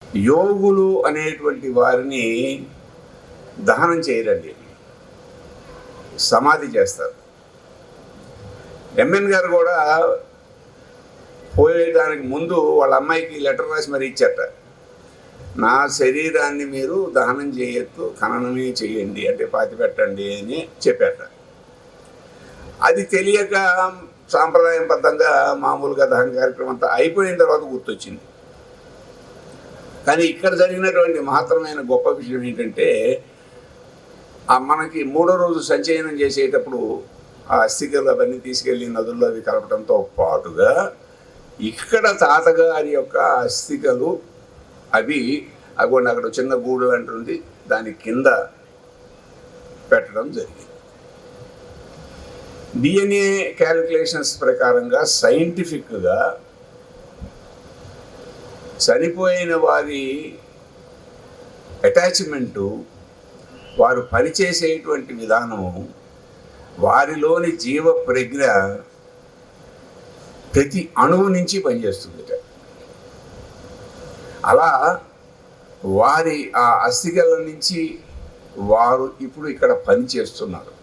యోగులు అనేటువంటి వారిని దహనం చేయరండి, సమాధి చేస్తారు. ఎంఎన్ గారు కూడా పోయేదానికి ముందు వాళ్ళ అమ్మాయికి లెటర్ రాసి మరీ ఇచ్చారట. నా శరీరాన్ని మీరు దహనం చేయొద్దు, ఖననమే చేయండి, అంటే పాతి పెట్టండి అని చెప్పారట. అది తెలియక సాంప్రదాయబద్ధంగా మామూలుగా దహన కార్యక్రమం అంతా అయిపోయిన తర్వాత గుర్తొచ్చింది. కానీ ఇక్కడ జరిగినటువంటి మహత్తరమైన గొప్ప విషయం ఏంటంటే, మనకి మూడో రోజు సంచయనం చేసేటప్పుడు ఆ అస్థికలు అవన్నీ తీసుకెళ్ళి నదుల్లో అవి కలపడంతో పాటుగా ఇక్కడ తాతగారి యొక్క అస్థికలు అవి అక్కడ చిన్న గూడు అంటుంది, దాని కింద పెట్టడం జరిగింది. డిఎన్ఏ క్యాలిక్యులేషన్స్ ప్రకారంగా సైంటిఫిక్గా చనిపోయిన వారి అటాచ్మెంటు, వారు పనిచేసేటువంటి విధానము, వారిలోని జీవ ప్రజ్ఞ ప్రతి అణువు నుంచి పనిచేస్తుంది. అలా వారి ఆ అస్థికల నుంచి వారు ఇప్పుడు ఇక్కడ పనిచేస్తున్నారు.